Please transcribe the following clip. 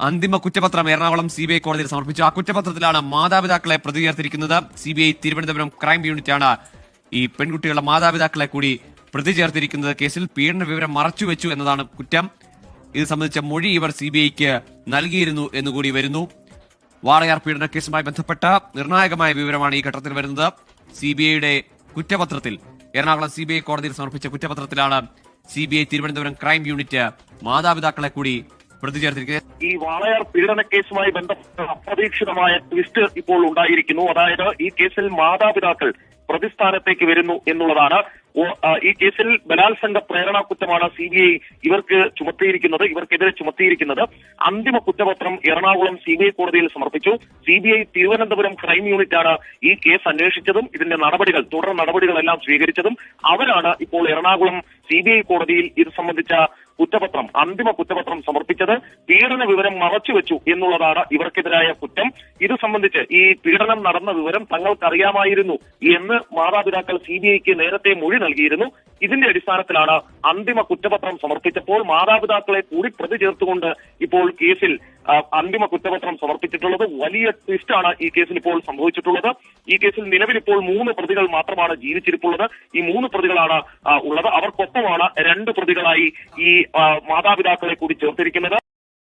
അന്തിമ കുറ്റപത്രം എറണാകുളം CBI കോടതിയിൽ സമർപ്പിച്ചു. ആ കുറ്റപത്രത്തിലാണ് മാതാപിതാക്കളെ പ്രതി ചേർത്തിരിക്കുന്നത്. CBI തിരുവനന്തപുരം ക്രൈം യൂണിറ്റാണ് ഈ പെൺകുട്ടികളുടെ മാതാപിതാക്കളെ കൂടി പ്രതി ചേർത്തിരിക്കുന്നത്. കേസിൽ പീഡന വിവരം മറച്ചുവെച്ചു എന്നതാണ് കുറ്റം. ഇത് സംബന്ധിച്ച മൊഴി ഇവർ CBIക്ക് നൽകിയിരുന്നു എന്നുകൂടി വരുന്നു. വാളയാർ പീഡന കേസുമായി ബന്ധപ്പെട്ട നിർണായകമായ വിവരമാണ് ഈ ഘട്ടത്തിൽ വരുന്നത്. CBIയുടെ കുറ്റപത്രത്തിൽ, എറണാകുളം CBI കോടതിയിൽ സമർപ്പിച്ച കുറ്റപത്രത്തിലാണ് CBI തിരുവനന്തപുരം ക്രൈം യൂണിറ്റ് മാതാപിതാക്കളെ കൂടി പ്രതി ചേർത്തിരിക്കുന്നത്. ഈ വാളയാർ പീഡന കേസുമായി ബന്ധപ്പെട്ട അപ്രതീക്ഷിതമായ ട്വിസ്റ്റ് ഇപ്പോൾ ഉണ്ടായിരിക്കുന്നു. അതായത് ഈ കേസിൽ മാതാപിതാക്കൾ പ്രതിസ്ഥാനത്തേക്ക് വരുന്നു എന്നുള്ളതാണ്. ഈ കേസിൽ ബലാത്സംഗ പ്രേരണ കുറ്റമാണ് CBI ഇവർക്കെതിരെ ചുമത്തിയിരിക്കുന്നത്. അന്തിമ കുറ്റപത്രം എറണാകുളം CBI കോടതിയിൽ സമർപ്പിച്ചു. CBI തിരുവനന്തപുരം ക്രൈം യൂണിറ്റാണ് ഈ കേസ് അന്വേഷിച്ചതും ഇതിന്റെ തുടർ നടപടികളെല്ലാം സ്വീകരിച്ചതും. അവരാണ് ഇപ്പോൾ എറണാകുളം CBI കോടതിയിൽ ഇത് സംബന്ധിച്ച അന്തിമ കുറ്റപത്രം സമർപ്പിച്ചത്. പീഡന വിവരം മറച്ചുവെച്ചു എന്നുള്ളതാണ് ഇവർക്കെതിരായ കുറ്റം. ഇത് സംബന്ധിച്ച് ഈ പീഡനം നടന്ന വിവരം തങ്ങൾക്കറിയാമായിരുന്നു എന്ന് മാതാപിതാക്കൾ CBIക്ക് നേരത്തെ മൊഴി നൽകിയിരുന്നു. ഇതിന്റെ അടിസ്ഥാനത്തിലാണ് അന്തിമ കുറ്റപത്രം സമർപ്പിച്ചപ്പോൾ മാതാപിതാക്കളെ കൂടി പ്രതി ചേർത്തുകൊണ്ട് ഇപ്പോൾ കേസിൽ അന്തിമ കുറ്റപത്രം സമർപ്പിച്ചിട്ടുള്ളത്. വലിയ ട്വിസ്റ്റാണ് ഈ കേസിൽ ഇപ്പോൾ സംഭവിച്ചിട്ടുള്ളത്. ഈ കേസിൽ നിലവിൽ ഇപ്പോൾ 3 പ്രതികൾ മാത്രമാണ് ജീവിച്ചിരിപ്പുള്ളത്. ഈ 3 പ്രതികളാണ് ഉള്ളത്. അവർക്കൊപ്പമാണ് 2 പ്രതികളായി ഈ മാതാപിതാക്കളെ കൂടി ചേർത്തിരിക്കുന്നത്.